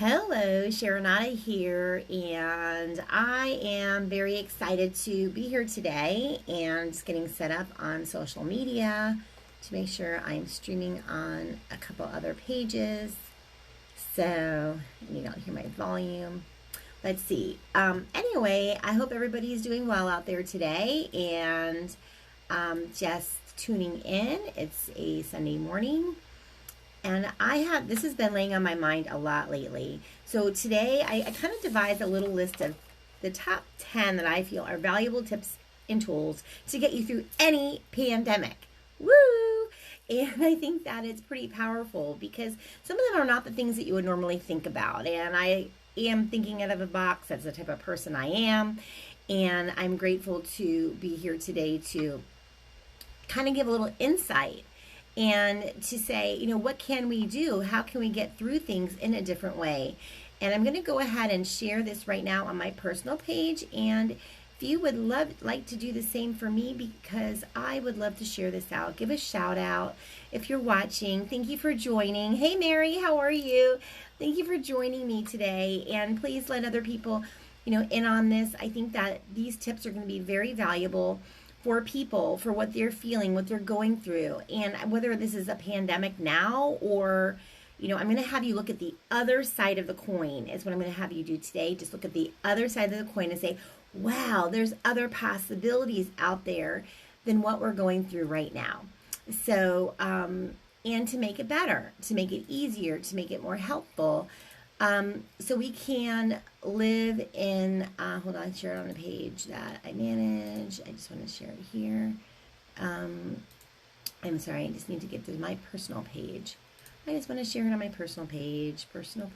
Hello, Sharonata here, and I am very excited to be here today and just getting set up on social media to make sure I'm streaming on a couple other pages. So you don't hear my volume. Let's see. Anyway, I hope everybody is doing well out there today and just tuning in. It's a Sunday morning. And this has been laying on my mind a lot lately. So today I kind of devised a little list of the top 10 that I feel are valuable tips and tools to get you through any pandemic. Woo! And I think that it's pretty powerful because some of them are not the things that you would normally think about. And I am thinking out of the box. That's the type of person I am. And I'm grateful to be here today to kind of give a little insight and to say, what can we do? How can we get through things in a different way? And I'm going to go ahead and share this right now on my personal page. And if you would like to do the same for me, because I would love to share this out, give a shout out if you're watching. Thank you for joining. Hey, Mary, how are you? Thank you for joining me today. And please let other people, in on this. I think that these tips are going to be very valuable for people, for what they're feeling, what they're going through, and whether this is a pandemic now or, I'm going to have you look at the other side of the coin is what I'm going to have you do today. Just look at the other side of the coin and say, wow, there's other possibilities out there than what we're going through right now. So, and to make it better, to make it easier, to make it more helpful, so we can live in, hold on, share it on a page that I manage. I just want to share it here. I'm sorry, I just need to get to my personal page. I just want to share it on my personal page. Personal.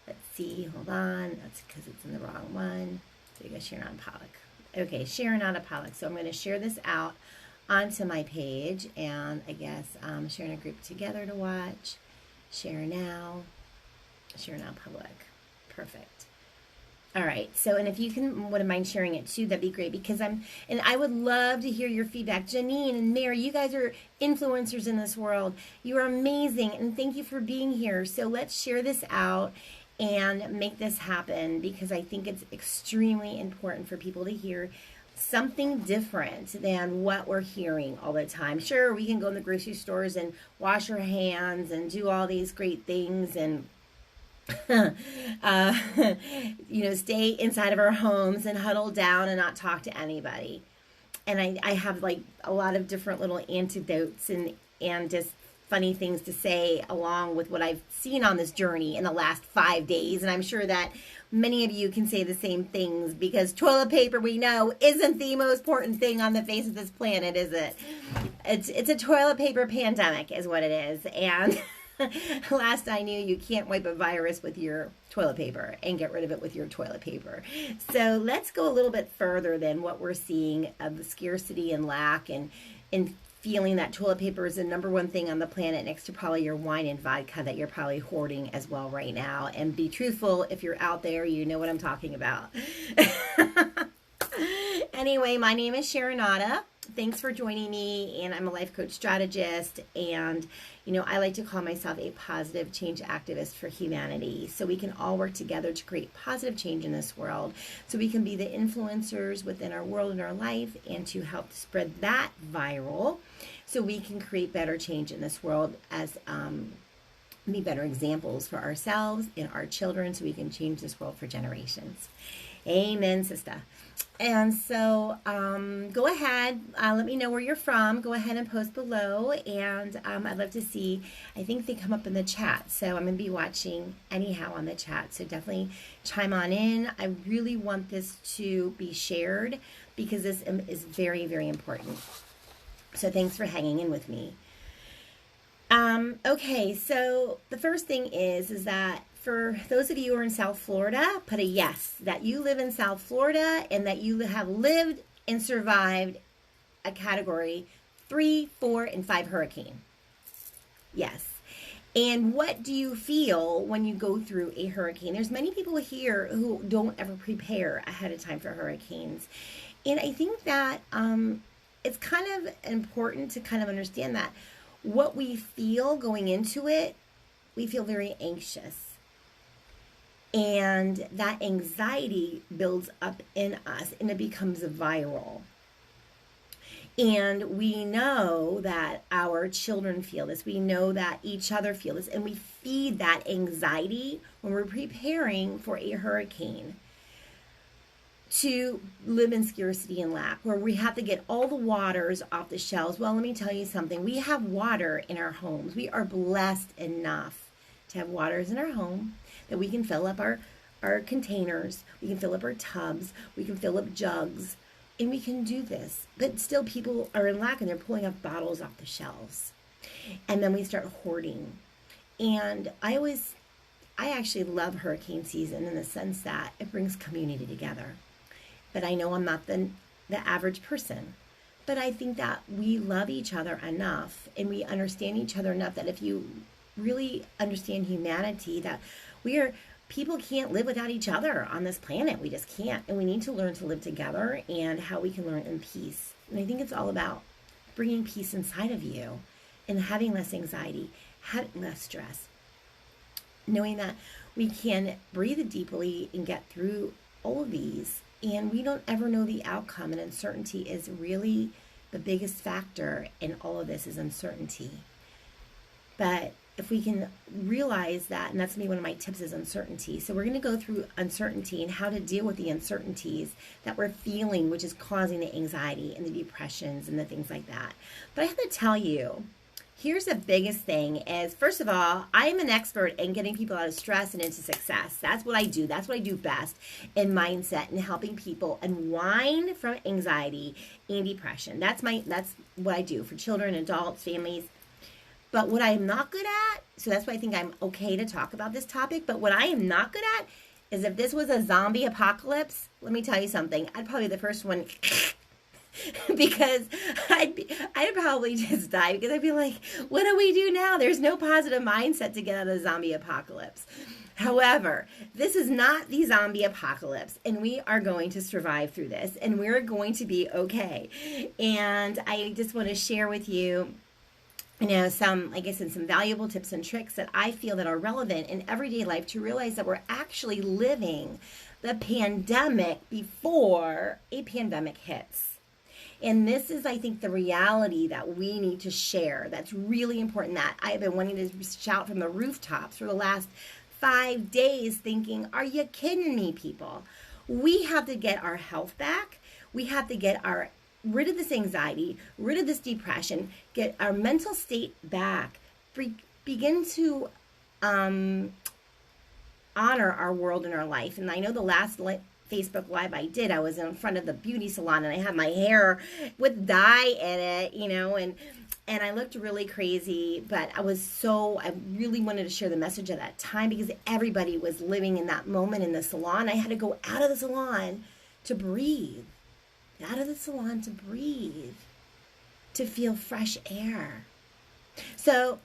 Let's see, hold on. That's because it's in the wrong one. There you go, Sharon Pollock. Okay, Sharon Pollock. So I'm going to share this out onto my page, and I guess sharing a group together to watch. Share now public. Perfect. All right. So, and if you wouldn't mind sharing it too, that'd be great because I would love to hear your feedback. Janine and Mary, you guys are influencers in this world. You are amazing. And thank you for being here. So let's share this out and make this happen because I think it's extremely important for people to hear something different than what we're hearing all the time. Sure, we can go in the grocery stores and wash our hands and do all these great things and stay inside of our homes and huddle down and not talk to anybody. And I have like a lot of different little antidotes and just funny things to say along with what I've seen on this journey in the last 5 days. And I'm sure that many of you can say the same things because toilet paper, we know, isn't the most important thing on the face of this planet, is it? It's a toilet paper pandemic is what it is. And last I knew, you can't wipe a virus with your toilet paper and get rid of it with your toilet paper. So let's go a little bit further than what we're seeing of the scarcity and lack and feeling that toilet paper is the number one thing on the planet next to probably your wine and vodka that you're probably hoarding as well right now. And be truthful, if you're out there, you know what I'm talking about. Anyway, my name is Sharonata. Thanks for joining me, and I'm a life coach strategist, and I like to call myself a positive change activist for humanity, so we can all work together to create positive change in this world, so we can be the influencers within our world and our life, and to help spread that viral, so we can create better change in this world as be better examples for ourselves and our children, so we can change this world for generations. Amen, sister. And so go ahead, let me know where you're from. Go ahead and post below, and I'd love to see. I think they come up in the chat, so I'm going to be watching anyhow on the chat, so definitely chime on in. I really want this to be shared because this is very, very important. So thanks for hanging in with me. Okay, so the first thing is that for those of you who are in South Florida, put a yes, that you live in South Florida and that you have lived and survived a category 3, 4, and 5 hurricane. Yes. And what do you feel when you go through a hurricane? There's many people here who don't ever prepare ahead of time for hurricanes. And I think that it's kind of important to kind of understand that what we feel going into it, we feel very anxious. And that anxiety builds up in us and it becomes viral. And we know that our children feel this. We know that each other feel this. And we feed that anxiety when we're preparing for a hurricane to live in scarcity and lack, where we have to get all the waters off the shelves. Well, let me tell you something. We have water in our homes. We are blessed enough to have waters in our home that we can fill up our containers. We can fill up our tubs. We can fill up jugs. And we can do this, but still people are in lack and they're pulling up bottles off the shelves. And then we start hoarding. And I actually love hurricane season in the sense that it brings community together. But I know I'm not the average person. But I think that we love each other enough and we understand each other enough that if you really understand humanity, that people can't live without each other on this planet. We just can't. And we need to learn to live together and how we can learn in peace. And I think it's all about bringing peace inside of you and having less anxiety, having less stress, knowing that we can breathe deeply and get through all of these. And we don't ever know the outcome. And uncertainty is really the biggest factor in all of this is uncertainty. But if we can realize that, and that's going to be one of my tips is uncertainty. So we're going to go through uncertainty and how to deal with the uncertainties that we're feeling, which is causing the anxiety and the depressions and the things like that. But I have to tell you, here's the biggest thing is, first of all, I'm an expert in getting people out of stress and into success. That's what I do. That's what I do best in mindset and helping people unwind from anxiety and depression. That's what I do for children, adults, families. But what I am not good at, so that's why I think I'm okay to talk about this topic, but what I am not good at is if this was a zombie apocalypse, let me tell you something, I'd probably be the first one because I'd probably just die because I'd be like, what do we do now? There's no positive mindset to get out of the zombie apocalypse. However, this is not the zombie apocalypse, and we are going to survive through this, and we're going to be okay. And I just want to share with you, some, like I said, some valuable tips and tricks that I feel that are relevant in everyday life to realize that we're actually living the pandemic before a pandemic hits. And this is, I think, the reality that we need to share. That's really important. That I've been wanting to shout from the rooftops for the last 5 days thinking, are you kidding me, people? We have to get our health back. We have to get rid of this anxiety, rid of this depression, get our mental state back, begin to honor our world and our life. And I know the last Facebook Live I did, I was in front of the beauty salon and I had my hair with dye in it, and I looked really crazy, but I really wanted to share the message at that time because everybody was living in that moment in the salon. I had to go out of the salon to breathe. Out of the salon to breathe, to feel fresh air. So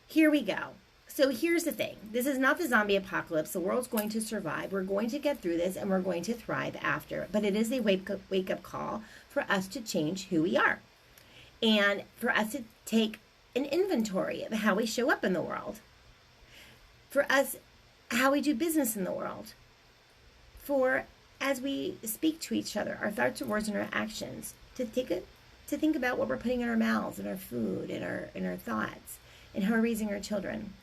here we go. So here's the thing. This is not the zombie apocalypse. The world's going to survive. We're going to get through this and we're going to thrive after. But it is a wake-up call for us to change who we are. And for us to take an inventory of how we show up in the world. For us, how we do business in the world. As we speak to each other, our thoughts, our words, and our actions, to think about what we're putting in our mouths, and our food, and our thoughts, and how we're raising our children.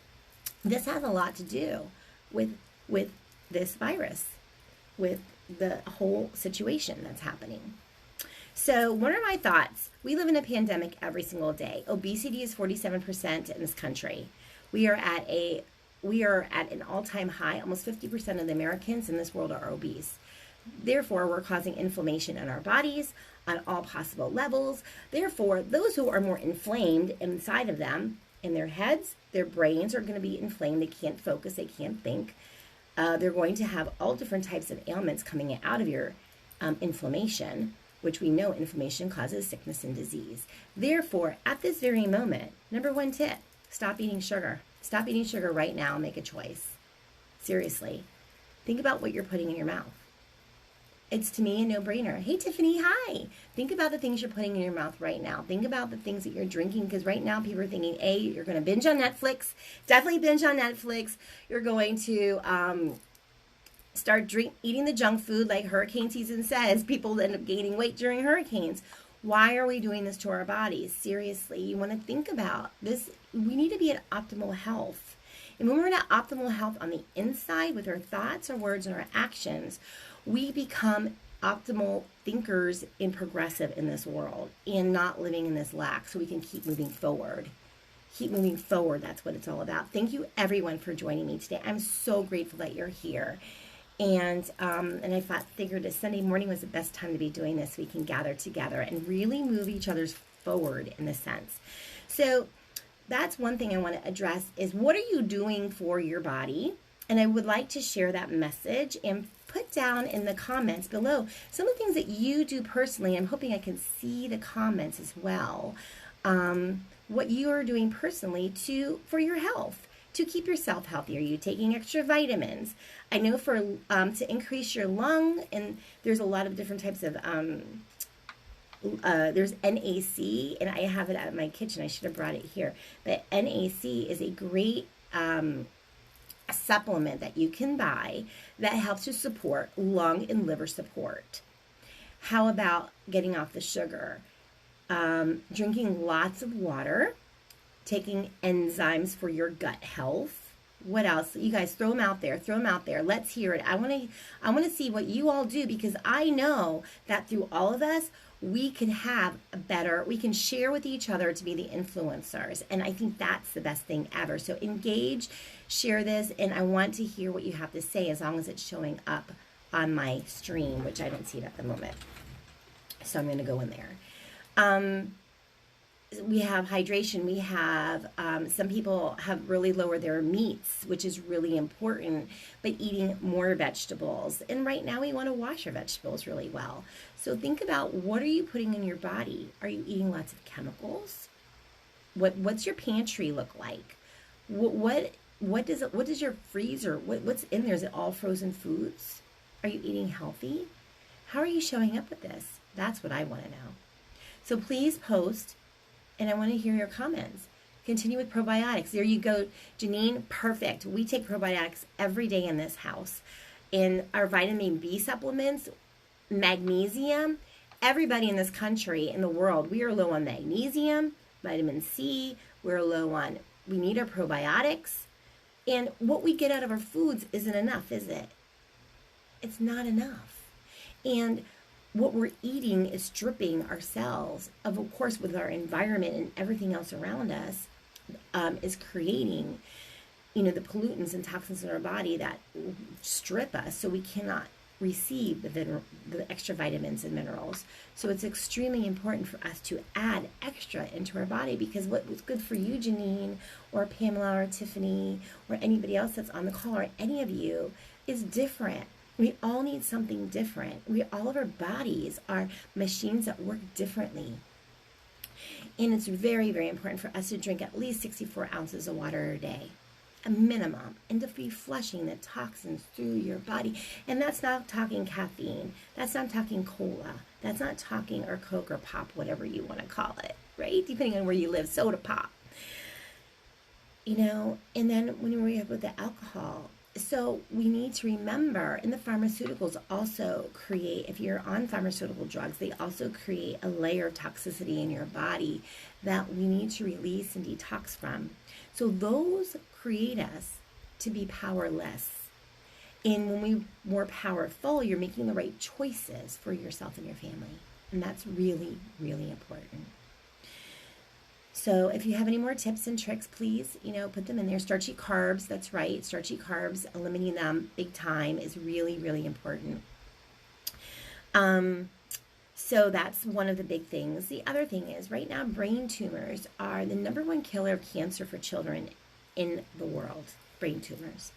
This has a lot to do with this virus, with the whole situation that's happening. So what are my thoughts? We live in a pandemic every single day. Obesity is 47% in this country. We are at an all-time high. Almost 50% of the Americans in this world are obese. Therefore, we're causing inflammation in our bodies on all possible levels. Therefore, those who are more inflamed inside of them, in their heads, their brains are going to be inflamed. They can't focus. They can't think. They're going to have all different types of ailments coming out of your inflammation, which we know inflammation causes sickness and disease. Therefore, at this very moment, number one tip, stop eating sugar. Stop eating sugar right now and make a choice. Seriously. Think about what you're putting in your mouth. It's, to me, a no-brainer. Hey, Tiffany, hi. Think about the things you're putting in your mouth right now. Think about the things that you're drinking, because right now people are thinking, A, you're going to binge on Netflix. Definitely binge on Netflix. You're going to start eating the junk food like hurricane season says. People end up gaining weight during hurricanes. Why are we doing this to our bodies? Seriously, you want to think about this. We need to be at optimal health. And when we're at optimal health on the inside with our thoughts, our words, and our actions, we become optimal thinkers and progressive in this world and not living in this lack, so we can keep moving forward. Keep moving forward. That's what it's all about. Thank you, everyone, for joining me today. I'm so grateful that you're here. And I figured a Sunday morning was the best time to be doing this. We can gather together and really move each other's forward in a sense. So that's one thing I want to address is, what are you doing for your body? And I would like to share that message and put down in the comments below some of the things that you do personally. I'm hoping I can see the comments as well. What you are doing personally for your health, to keep yourself healthy. Are you taking extra vitamins? I know for to increase your lung, and there's a lot of different types of there's NAC, and I have it at my kitchen. I should have brought it here. But NAC is a great supplement that you can buy that helps to support lung and liver support. How about getting off the sugar? Drinking lots of water, taking enzymes for your gut health. What else? You guys, throw them out there. Throw them out there. Let's hear it. I want to see what you all do, because I know that through all of us, we can we can share with each other to be the influencers. And I think that's the best thing ever. So engage, share this, and I want to hear what you have to say, as long as it's showing up on my stream, which I don't see it at the moment. So I'm going to go in there. We have hydration. We have, some people have really lowered their meats, which is really important, but eating more vegetables. And right now we want to wash our vegetables really well. So think about, what are you putting in your body? Are you eating lots of chemicals? What's your pantry look like? What does your freezer, what's in there? Is it all frozen foods? Are you eating healthy? How are you showing up with this? That's what I want to know. So please post, and I want to hear your comments. Continue with probiotics. There you go, Janine. Perfect. We take probiotics every day in this house. In our vitamin B supplements, magnesium, everybody in this country, in the world, we are low on magnesium, vitamin C, we need our probiotics. And what we get out of our foods isn't enough, is it? It's not enough. And what we're eating is stripping ourselves of course, with our environment and everything else around us, is creating, the pollutants and toxins in our body that strip us, so we cannot receive the extra vitamins and minerals. So it's extremely important for us to add extra into our body, because what was good for you, Janine, or Pamela, or Tiffany, or anybody else that's on the call, or any of you, is different. We all need something different. All of our bodies are machines that work differently. And it's very, very important for us to drink at least 64 ounces of water a day, a minimum, and to be flushing the toxins through your body. And that's not talking caffeine. That's not talking cola. That's not talking or Coke or pop, whatever you want to call it, right? Depending on where you live, soda pop. And then when we have with the alcohol, so we need to remember, and the pharmaceuticals also create, if you're on pharmaceutical drugs, they also create a layer of toxicity in your body that we need to release and detox from. So those create us to be powerless. And when we're more powerful, you're making the right choices for yourself and your family. And that's really, really important. So if you have any more tips and tricks, please, put them in there. Starchy carbs, that's right. Starchy carbs, eliminating them big time is really, really important. So that's one of the big things. The other thing is, right now, brain tumors are the #1 killer of cancer for children in the world. Brain tumors.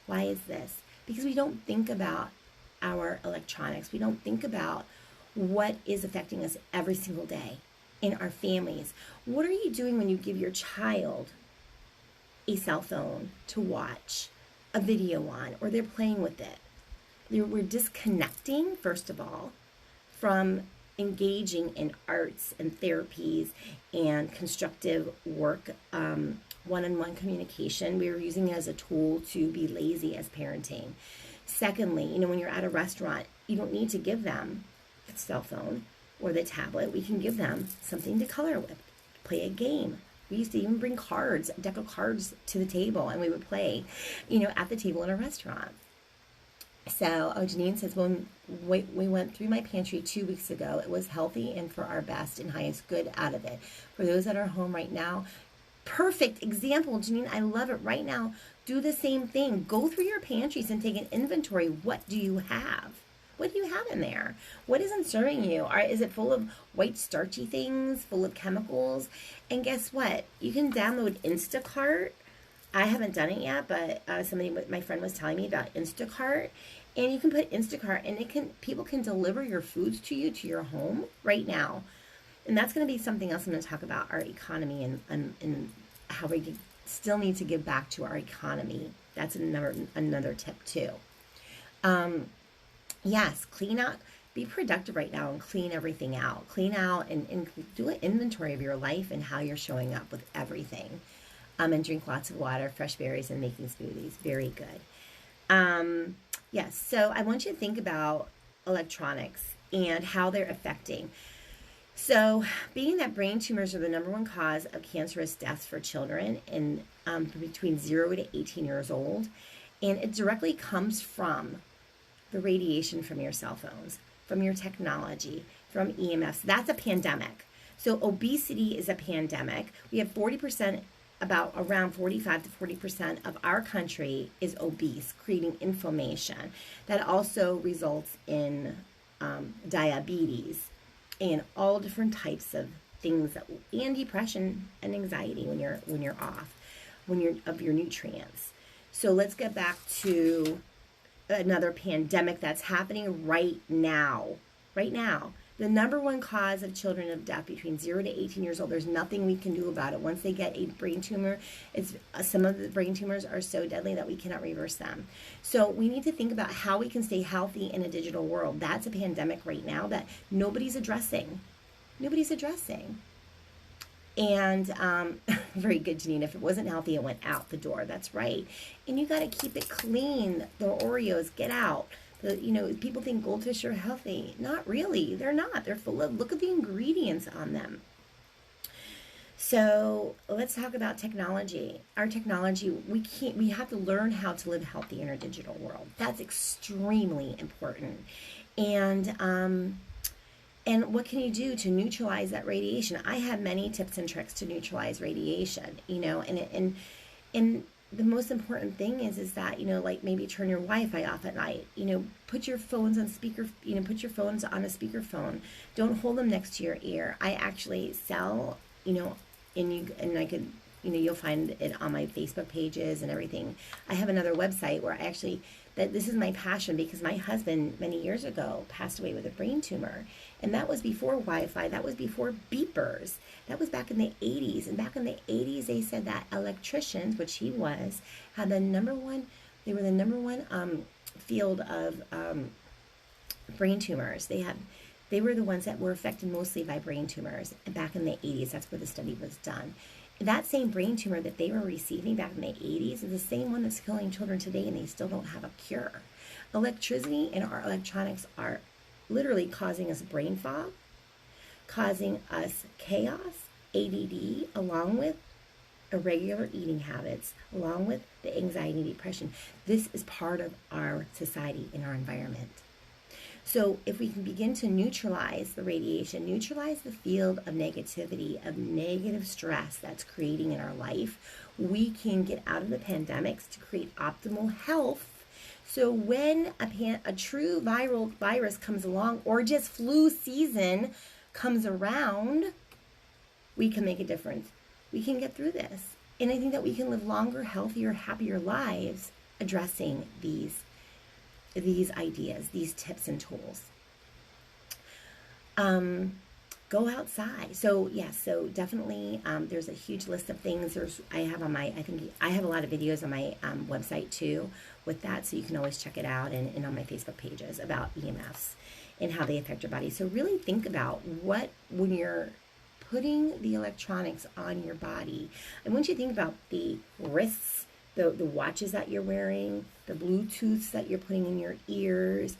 Why is this? Because we don't think about our electronics. We don't think about what is affecting us every single day in our families. What are you doing when you give your child a cell phone to watch a video on, or they're playing with it? We're disconnecting, first of all, from engaging in arts and therapies and constructive work, one-on-one communication. We were using it as a tool to be lazy as parenting. Secondly, you know, when you're at a restaurant, you don't need to give them the cell phone or the tablet. We can give them something to color with, play a game. We used to even bring cards, a deck of cards to the table, and we would play, you know, at the table in a restaurant. So, Janine says, when we went through my pantry 2 weeks ago, it was healthy and for our best and highest good out of it. For those that are home right now, perfect example, Janine. I love it. Right now, do the same thing. Go through your pantries and take an inventory. What do you have? What do you have in there? What isn't serving you? Is it full of white starchy things, full of chemicals? And guess what? You can download Instacart. I haven't done it yet, but my friend was telling me about Instacart, and you can put Instacart, and people can deliver your foods to you to your home right now, and that's going to be something else I'm going to talk about, our economy and how we still need to give back to our economy. That's another tip too. Yes, clean out. Be productive right now and clean everything out. Clean out and do an inventory of your life and how you're showing up with everything. And drink lots of water, fresh berries, and making smoothies. Very good. Yes, so I want you to think about electronics and how they're affecting. So, being that brain tumors are the #1 cause of cancerous deaths for children in between 0 to 18 years old, and it directly comes from the radiation from your cell phones, from your technology, from EMFs. That's a pandemic. So, obesity is a pandemic. We have 40%. Around 45 to 40% of our country is obese, creating inflammation. That also results in diabetes and all different types of things, and depression and anxiety when you're off, of your nutrients. So let's get back to another pandemic that's happening right now. Right now. The #1 cause of children of death between 0 to 18 years old. There's nothing we can do about it. Once they get a brain tumor, some of the brain tumors are so deadly that we cannot reverse them. So we need to think about how we can stay healthy in a digital world. That's a pandemic right now that nobody's addressing. Nobody's addressing. And very good, Janine. If it wasn't healthy, it went out the door. That's right. And you got to keep it clean. The Oreos, get out. People think goldfish are healthy. Not really. They're not. They're full of, look at the ingredients on them. So let's talk about technology. Our technology, we have to learn how to live healthy in our digital world. That's extremely important. And what can you do to neutralize that radiation? I have many tips and tricks to neutralize radiation, and the most important thing is that, like maybe turn your Wi-Fi off at night, put your phones on speaker, put your phones on a speakerphone. Don't hold them next to your ear. I actually sell, and I could, you'll find it on my Facebook pages and everything. I have another website where this is my passion, because my husband many years ago passed away with a brain tumor, and that was before Wi-Fi. That was before beepers. That was back in the 80s. And back in the 80s, they said that electricians, which he was, had the #1. They were the #1 field of brain tumors. They were the ones that were affected mostly by brain tumors. And back in the 80s, that's where the study was done. That same brain tumor that they were receiving back in the 80s is the same one that's killing children today, and they still don't have a cure. Electricity and our electronics are literally causing us brain fog, causing us chaos, ADD, along with irregular eating habits, along with the anxiety and depression. This is part of our society and our environment. So if we can begin to neutralize the radiation, neutralize the field of negativity, of negative stress that's creating in our life, we can get out of the pandemics to create optimal health. So when a true viral virus comes along, or just flu season comes around, we can make a difference. We can get through this. And I think that we can live longer, healthier, happier lives addressing these ideas, these tips and tools. Go outside. So yes, so definitely there's a huge list of things. I have a lot of videos on my website too with that, so you can always check it out, and on my Facebook pages about EMFs and how they affect your body. So really think about when you're putting the electronics on your body, I want you to think about the risks the watches that you're wearing, the Bluetooths that you're putting in your ears.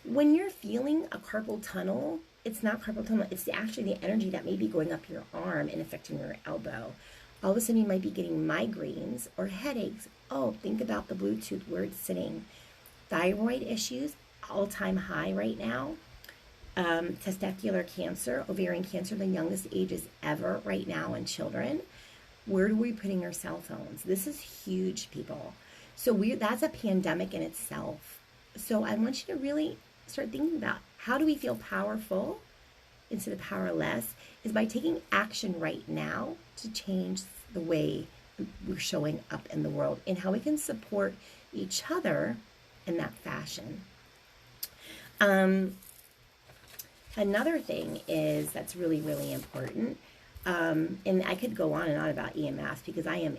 When you're feeling a carpal tunnel, it's not carpal tunnel, it's actually the energy that may be going up your arm and affecting your elbow. All of a sudden you might be getting migraines or headaches. Oh, think about the Bluetooth, where it's sitting. Thyroid issues, all-time high right now. Testicular cancer, ovarian cancer, the youngest ages ever right now in children. Where are we putting our cell phones? This is huge, people. So that's a pandemic in itself. So I want you to really start thinking about, how do we feel powerful instead of powerless, is by taking action right now to change the way we're showing up in the world and how we can support each other in that fashion. Another thing is that's really, really important, and I could go on and on about EMFs because I am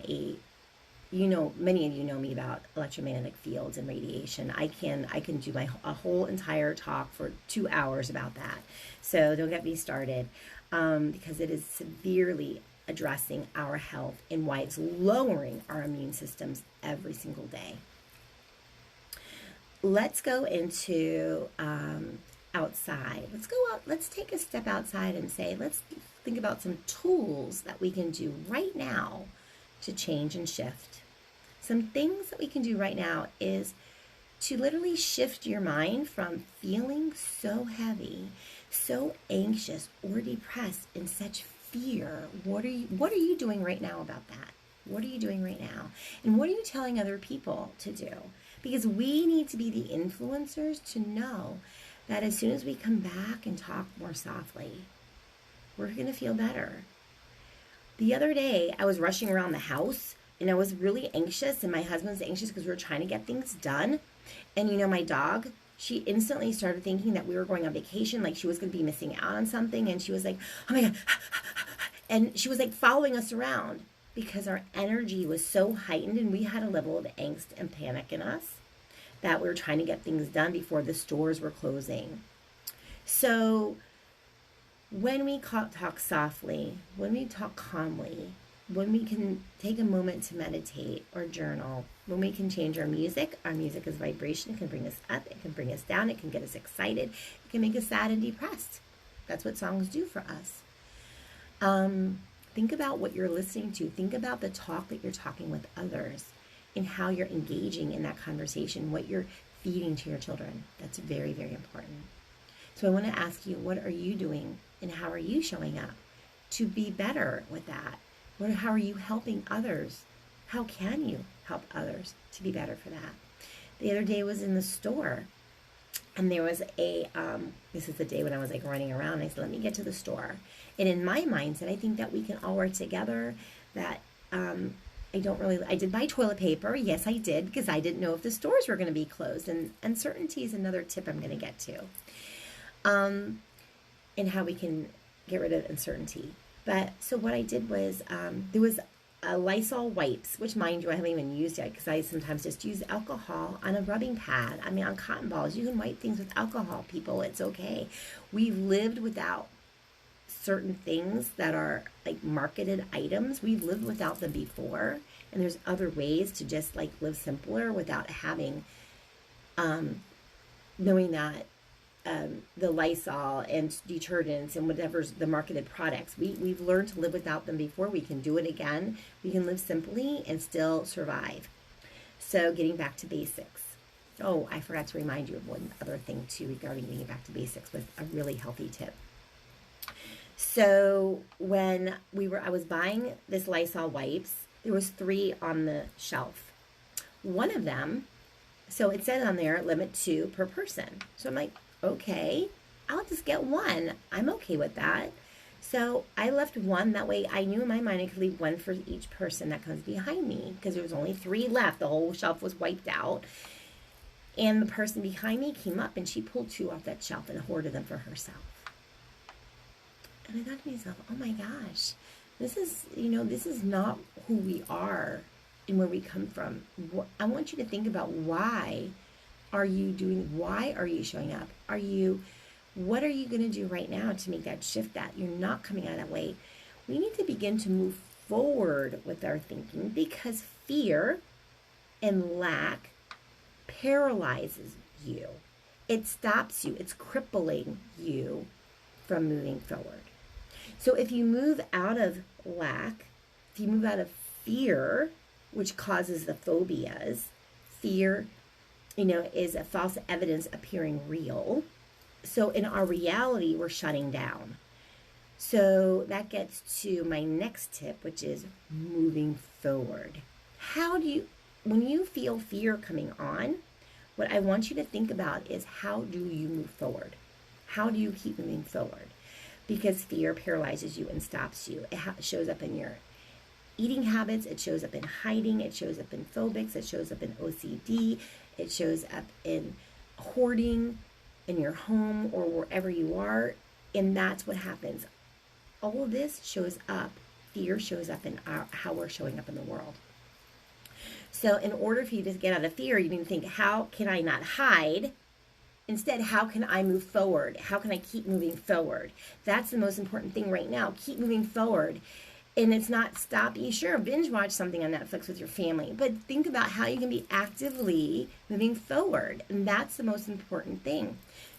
many of you know me about electromagnetic fields and radiation. I can do a whole entire talk for 2 hours about that. So don't get me started, because it is severely addressing our health and why it's lowering our immune systems every single day. Let's go into outside. Let's go out. Let's take a step outside and say, let's think about some tools that we can do right now to change and shift. Some things that we can do right now is to literally shift your mind from feeling so heavy, so anxious or depressed, in such fear. What are you doing right now about that? What are you doing right now? And what are you telling other people to do? Because we need to be the influencers to know that as soon as we come back and talk more softly, we're going to feel better. The other day, I was rushing around the house and I was really anxious, and my husband's anxious because we were trying to get things done. And my dog, she instantly started thinking that we were going on vacation, like she was going to be missing out on something. And she was like, oh my God. And she was like following us around because our energy was so heightened and we had a level of angst and panic in us that we were trying to get things done before the stores were closing. So when we talk softly, when we talk calmly, when we can take a moment to meditate or journal, when we can change our music is vibration. It can bring us up, it can bring us down, it can get us excited, it can make us sad and depressed. That's what songs do for us. Think about what you're listening to. Think about the talk that you're talking with others and how you're engaging in that conversation, what you're feeding to your children. That's very, very important. So I want to ask you, what are you doing and how are you showing up to be better with that? How are you helping others? How can you help others to be better for that? The other day I was in the store and there was this is the day when I was like running around. I said, let me get to the store. And in my mindset, I think that we can all work together, that I did buy toilet paper. Yes, I did, because I didn't know if the stores were going to be closed. And uncertainty is another tip I'm going to get to. And how we can get rid of uncertainty. But so what I did was, there was a Lysol wipes, which mind you, I haven't even used yet because I sometimes just use alcohol on a rubbing pad. I mean, on cotton balls. You can wipe things with alcohol, people. It's okay. We've lived without certain things that are like marketed items. We've lived without them before. And there's other ways to just like live simpler without having, knowing that the Lysol and detergents and whatever's the marketed products. We've learned to live without them before. We can do it again. We can live simply and still survive. So getting back to basics. Oh, I forgot to remind you of one other thing too regarding getting back to basics with a really healthy tip. So when I was buying this Lysol wipes, there was 3 on the shelf. One of them, so it said on there, limit 2 per person. So I'm like, okay, I'll just get 1. I'm okay with that. So I left 1. That way I knew in my mind I could leave 1 for each person that comes behind me, because there was only 3 left. The whole shelf was wiped out. And the person behind me came up and she pulled 2 off that shelf and hoarded them for herself. And I thought to myself, oh my gosh, this is not who we are and where we come from. I want you to think about why are you showing up? What are you going to do right now to make that shift, that you're not coming out that way? We need to begin to move forward with our thinking, because fear and lack paralyzes you. It stops you. It's crippling you from moving forward. So if you move out of lack, if you move out of fear, which causes the phobias, fear, is a false evidence appearing real. So in our reality, we're shutting down. So that gets to my next tip, which is moving forward. When you feel fear coming on, what I want you to think about is, how do you move forward? How do you keep moving forward? Because fear paralyzes you and stops you. It shows up in your eating habits. It shows up in hiding. It shows up in phobics. It shows up in OCD. It shows up in hoarding in your home or wherever you are. And that's what happens. All of this shows up. Fear shows up in how we're showing up in the world. So in order for you to get out of fear, you need to think, how can I not hide? Instead, how can I move forward? How can I keep moving forward? That's the most important thing right now. Keep moving forward. And it's not stop. You sure, binge watch something on Netflix with your family, but think about how you can be actively moving forward. And that's the most important thing.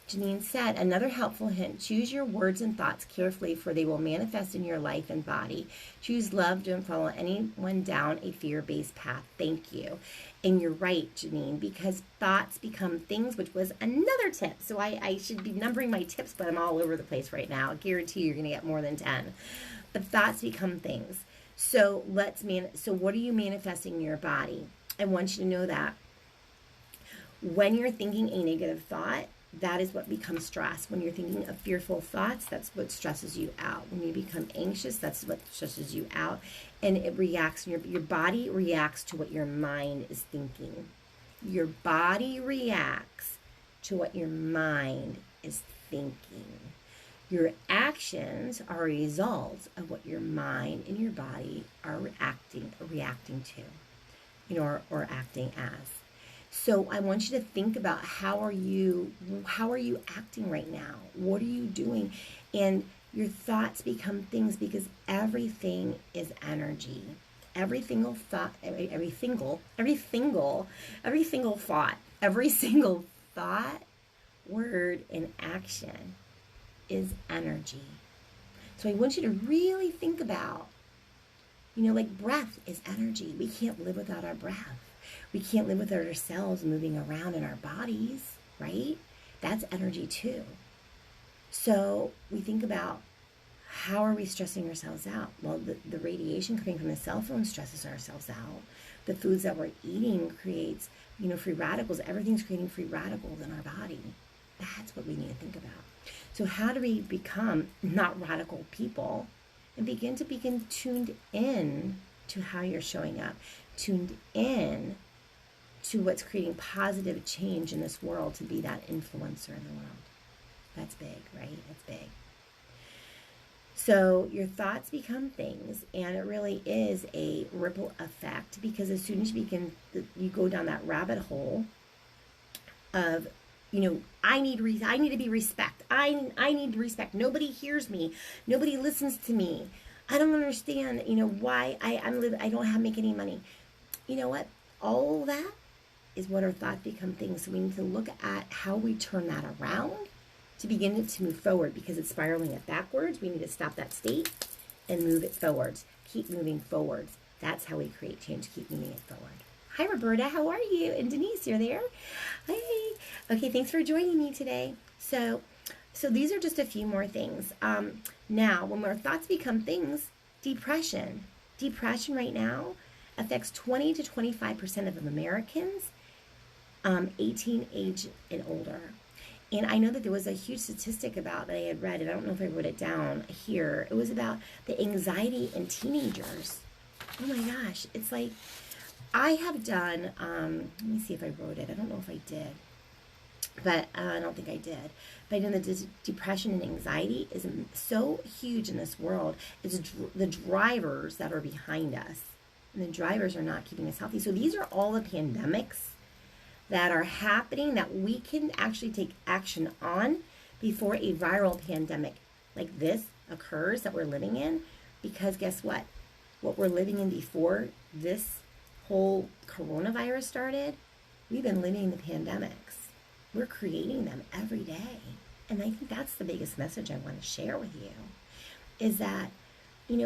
Janine said, another helpful hint, choose your words and thoughts carefully, for they will manifest in your life and body. Choose love. Don't follow anyone down a fear-based path. Thank you. And you're right, Janine, because thoughts become things, which was another tip. So I should be numbering my tips, but I'm all over the place right now. I guarantee you're going to get more than 10. But thoughts become things. So so what are you manifesting in your body? I want you to know that when you're thinking a negative thought, that is what becomes stress. When you're thinking of fearful thoughts, that's what stresses you out. When you become anxious, that's what stresses you out. And it reacts, your body reacts to what your mind is thinking. Your body reacts to what your mind is thinking. Your actions are a result of what your mind and your body are reacting to, or acting as. So I want you to think about how are you acting right now? What are you doing? And your thoughts become things, because everything is energy. Every single thought, every single thought, word, and action is energy. So I want you to really think about, like breath is energy. We can't live without our breath. We can't live without our cells moving around in our bodies, right? That's energy too. So we think about, how are we stressing ourselves out? Well, the radiation coming from the cell phone stresses ourselves out. The foods that we're eating creates, free radicals. Everything's creating free radicals in our body. That's what we need to think about. So how do we become not radical people and begin tuned in to how you're showing up, tuned in to what's creating positive change in this world, to be that influencer in the world? That's big, right? That's big. So your thoughts become things, and it really is a ripple effect, because as soon as you go down that rabbit hole of, I need to be respect. I need respect. Nobody hears me. Nobody listens to me. I don't understand, why I don't make any money. You know what? All that is what our thoughts become things. So we need to look at how we turn that around to begin to move forward, because it's spiraling it backwards. We need to stop that state and move it forwards. Keep moving forwards. That's how we create change. Keep moving it forward. Hi, Roberta. How are you? And Denise, you're there? Hey. Okay, thanks for joining me today. So these are just a few more things. Now, when our thoughts become things, depression right now affects 20 to 25% of Americans 18 age and older. And I know that there was a huge statistic about that I had read, and I don't know if I wrote it down here. It was about the anxiety in teenagers. Oh my gosh. It's like, I have done, let me see if I wrote it. I don't know if I did, but I don't think I did. But I know the depression and anxiety is so huge in this world. It's the drivers that are behind us. And the drivers are not keeping us healthy. So these are all the pandemics that are happening that we can actually take action on before a viral pandemic like this occurs that we're living in. Because guess what? what we're living in before this whole coronavirus started, we've been living the pandemics. We're creating them every day. And I think that's the biggest message I want to share with you, is that,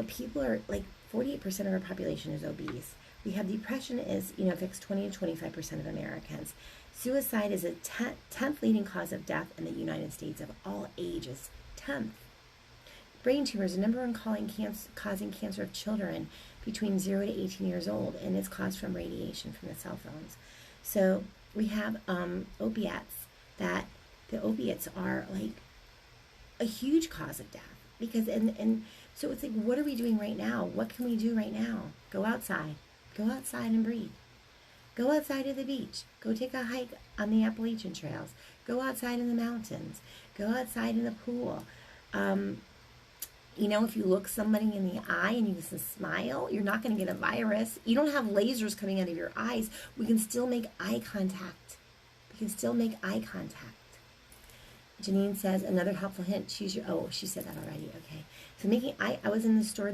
people are like 48% of our population is obese. We have depression affects 20 to 25% of Americans. Suicide is a 10th leading cause of death in the United States of all ages. 10th. Brain tumors, the number one causing cancer of children between 0 to 18 years old, and it's caused from radiation from the cell phones. So we have opiates, that the opiates are like a huge cause of death, because and so it's like, what are we doing right now? What can we do right now? Go outside and breathe. Go outside to the beach. Go take a hike on the Appalachian trails. Go outside in the mountains. Go outside in the pool. If you look somebody in the eye and you just smile, you're not going to get a virus. You don't have lasers coming out of your eyes. We can still make eye contact. Janine says, another helpful hint, she said that already. Okay. So I was in the store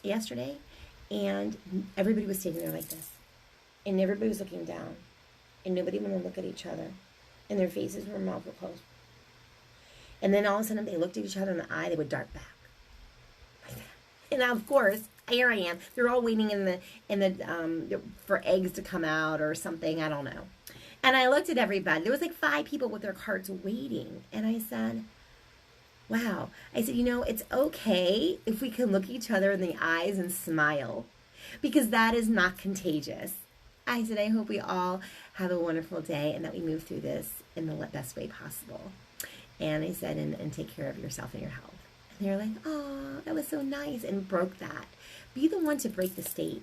yesterday, and everybody was standing there like this. And everybody was looking down. And nobody wanted to look at each other. And their faces were mouth were closed. And then all of a sudden, they looked at each other in the eye, they would dart back. Like that. And now, of course, here I am. They're all waiting for eggs to come out or something. I don't know. And I looked at everybody. There was like 5 people with their carts waiting. And I said, wow. I said, it's okay if we can look each other in the eyes and smile, because that is not contagious. I said, I hope we all have a wonderful day and that we move through this in the best way possible. And I said, and take care of yourself and your health. And they're like, oh, that was so nice, and broke that. Be the one to break the state.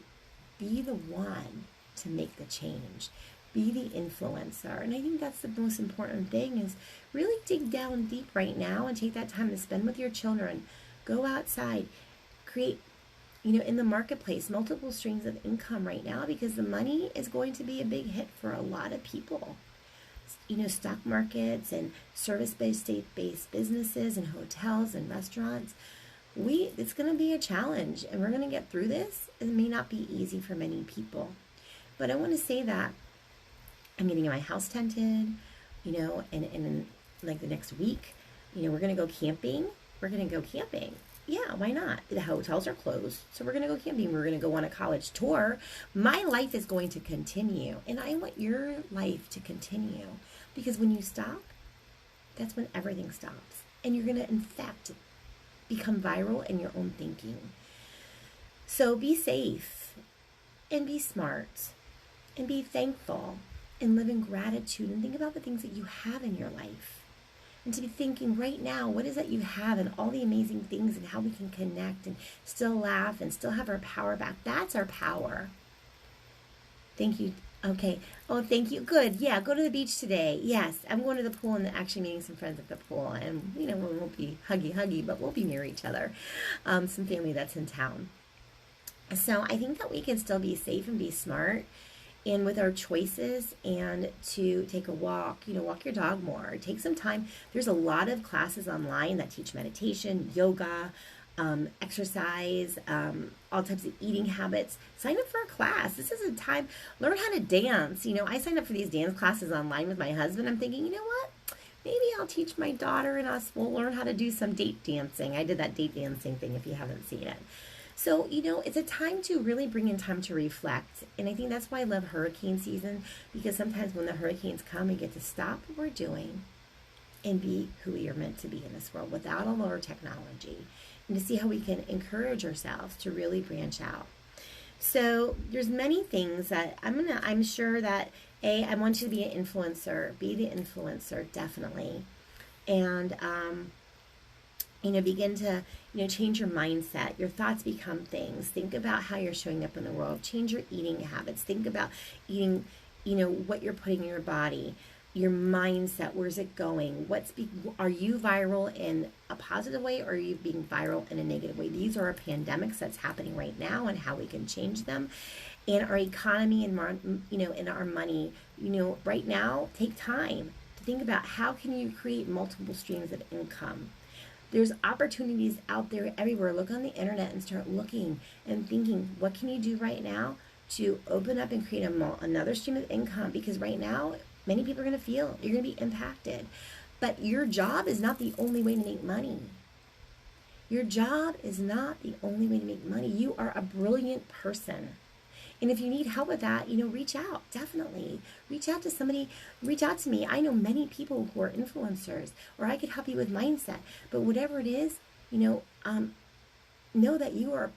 Be the one to make the change. Be the influencer. And I think that's the most important thing, is really dig down deep right now and take that time to spend with your children. Go outside. Create, in the marketplace, multiple streams of income right now, because the money is going to be a big hit for a lot of people. Stock markets and service-based, state-based businesses and hotels and restaurants. It's going to be a challenge, and we're going to get through this. It may not be easy for many people. But I want to say that I'm getting my house tented, and in like the next week, we're going to go camping. Yeah, why not? The hotels are closed, so we're going to go camping. We're going to go on a college tour. My life is going to continue, and I want your life to continue, because when you stop, that's when everything stops, and you're going to, in fact, become viral in your own thinking. So be safe, and be smart, and be thankful, and live in gratitude, and think about the things that you have in your life. And to be thinking right now, what is it you have, and all the amazing things, and how we can connect and still laugh and still have our power back. That's our power. Thank you. Okay. Oh, thank you. Good. Yeah, go to the beach today. Yes, I'm going to the pool and actually meeting some friends at the pool. And, we won't be huggy, but we'll be near each other. Some family that's in town. So I think that we can still be safe and be smart, and with our choices, and to take a walk, walk your dog more. Take some time. There's a lot of classes online that teach meditation, yoga, exercise, all types of eating habits. Sign up for a class. This is a time, learn how to dance. I signed up for these dance classes online with my husband. I'm thinking, what? Maybe I'll teach my daughter and us. We'll learn how to do some date dancing. I did that date dancing thing if you haven't seen it. So, it's a time to really bring in time to reflect. And I think that's why I love hurricane season, because sometimes when the hurricanes come, we get to stop what we're doing and be who we are meant to be in this world without all our technology, and to see how we can encourage ourselves to really branch out. So there's many things that I'm sure that, I want you to be an influencer. Be the influencer, definitely. And, begin to, change your mindset. Your thoughts become things. Think about how you're showing up in the world. Change your eating habits. Think about eating, what you're putting in your body, your mindset. Where's it going? Are you viral in a positive way, or are you being viral in a negative way? These are pandemics that's happening right now, and how we can change them. And our economy and, and our money, right now, take time to think about how can you create multiple streams of income. There's opportunities out there everywhere. Look on the internet and start looking and thinking, what can you do right now to open up and create another stream of income? Because right now, many people are going to feel, you're going to be impacted. But your job is not the only way to make money. Your job is not the only way to make money. You are a brilliant person. And if you need help with that, reach out. Definitely. Reach out to somebody. Reach out to me. I know many people who are influencers, or I could help you with mindset. But whatever it is, know that you are,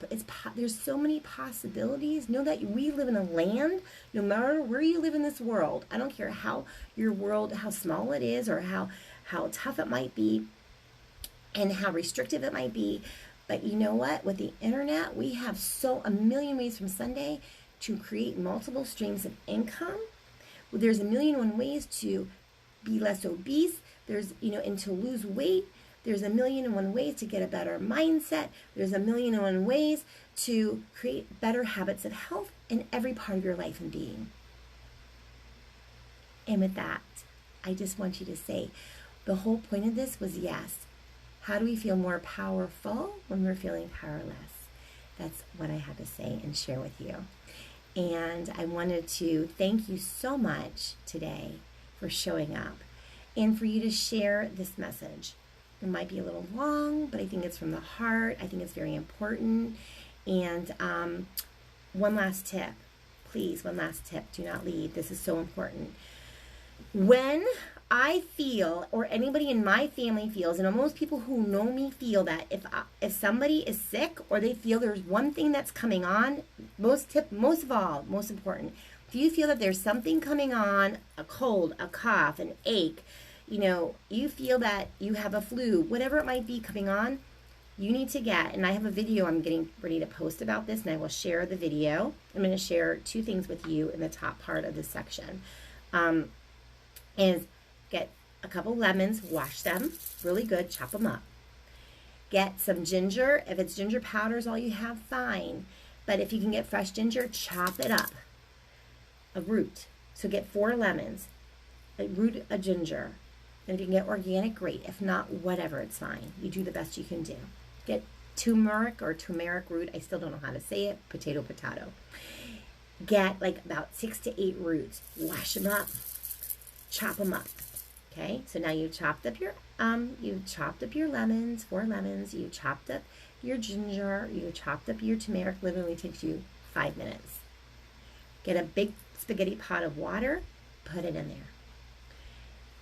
there's so many possibilities. Know that we live in a land, no matter where you live in this world. I don't care how your world, how small it is, or how tough it might be, and how restrictive it might be. But you know what? With the internet, we have a million ways from Sunday to create multiple streams of income. There's a million and one ways to be less obese. There's, and to lose weight. There's a million and one ways to get a better mindset. There's a million and one ways to create better habits of health in every part of your life and being. And with that, I just want you to say, the whole point of this was yes. How do we feel more powerful when we're feeling powerless? That's what I had to say and share with you. And I wanted to thank you so much today for showing up and for you to share this message. It might be a little long, but I think it's from the heart. I think it's very important. And one last tip, please, do not leave. This is so important. When I feel, or anybody in my family feels, and most people who know me feel that if somebody is sick or they feel there's one thing that's coming on, most important, if you feel that there's something coming on, a cold, a cough, an ache, you feel that you have a flu, whatever it might be coming on, you need to get, and I have a video I'm getting ready to post about this, and I will share the video. I'm going to share 2 things with you in the top part of this section. Is get a couple lemons, wash them really good, chop them up. Get some ginger. If it's ginger powder is all you have, fine. But if you can get fresh ginger, chop it up. A root. So get 4 lemons, a root of ginger. And if you can get organic, great. If not, whatever, it's fine. You do the best you can do. Get turmeric root. I still don't know how to say it. Potato. Get like about 6 to 8 roots. Wash them up. Chop them up. Okay, so now you've chopped up your lemons, 4 lemons, you chopped up your ginger, you chopped up your turmeric. Literally takes you 5 minutes. Get a big spaghetti pot of water, put it in there.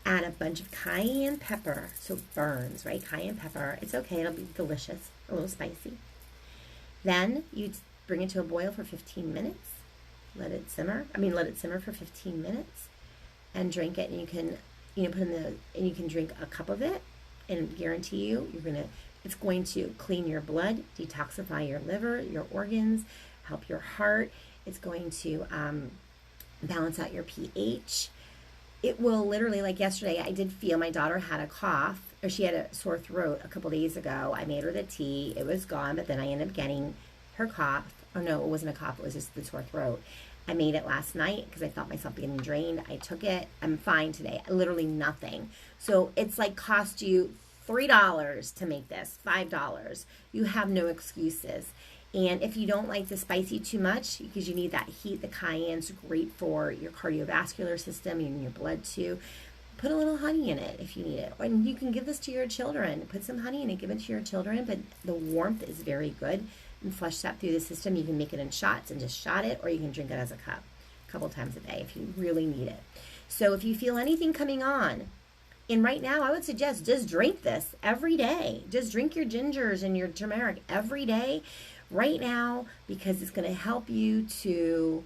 Add a bunch of cayenne pepper, so it burns, right? Cayenne pepper, it's okay, it'll be delicious, a little spicy. Then you bring it to a boil for 15 minutes. Let it simmer for 15 minutes. And drink it, and you can, you can drink a cup of it, and guarantee you, it's going to clean your blood, detoxify your liver, your organs, help your heart. It's going to balance out your pH. It will literally, like yesterday, I did feel my daughter had a cough, or she had a sore throat a couple days ago. I made her the tea. It was gone, but then I ended up getting her cough. Oh no, it wasn't a cough. It was just the sore throat. I made it last night because I felt myself getting drained. I took it. I'm fine today. Literally nothing. So it's like cost you $3 to make this, $5. You have no excuses. And if you don't like the spicy too much, because you need that heat, the cayenne's great for your cardiovascular system and your blood too. Put a little honey in it if you need it. And you can give this to your children. Put some honey in it, give it to your children. But the warmth is very good. And flush that through the system. You can make it in shots and just shot it, or you can drink it as a cup a couple times a day if you really need it. So if you feel anything coming on, and right now I would suggest just drink this every day. Just drink your gingers and your turmeric every day right now, because it's going to help you to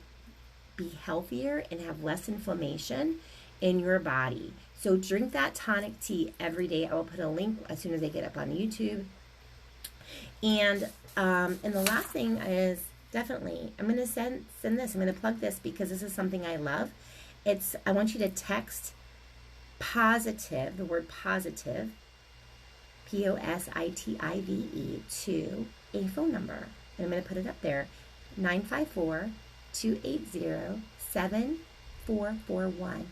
be healthier and have less inflammation in your body. So drink that tonic tea every day. I will put a link as soon as I get up on YouTube. And the last thing is, definitely, I'm going to send this. I'm going to plug this because this is something I love. I want you to text positive, the word positive, POSITIVE, to a phone number. And I'm going to put it up there, 954-280-7441.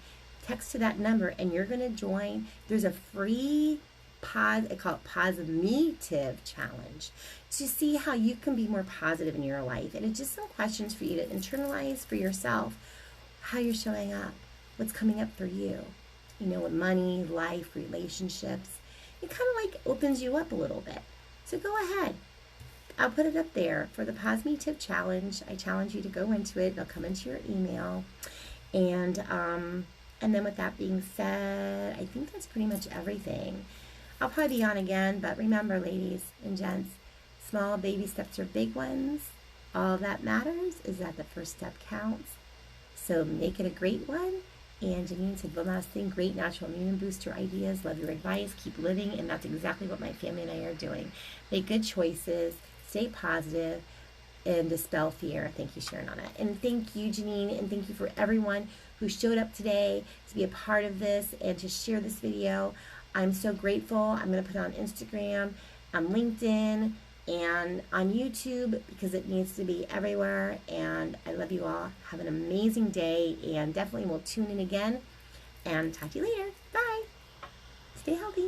Text to that number and you're going to join. There's a free I call it positive challenge, to see how you can be more positive in your life. And it's just some questions for you to internalize for yourself, how you're showing up, what's coming up for you, with money, life, relationships. It kind of like opens you up a little bit. So go ahead. I'll put it up there for the positive challenge. I challenge you to go into it. It'll come into your email. And then with that being said, I think that's pretty much everything. I'll probably be on again, but remember, ladies and gents, small baby steps are big ones. All that matters is that the first step counts. So make it a great one. And Janine said one last thing, great natural immune booster ideas. Love your advice. Keep living. And that's exactly what my family and I are doing. Make good choices. Stay positive. And dispel fear. Thank you, Sharon, on it. And thank you, Janine. And thank you for everyone who showed up today to be a part of this and to share this video. I'm so grateful. I'm going to put it on Instagram, on LinkedIn, and on YouTube, because it needs to be everywhere. And I love you all. Have an amazing day, and definitely we'll tune in again. And talk to you later. Bye. Stay healthy.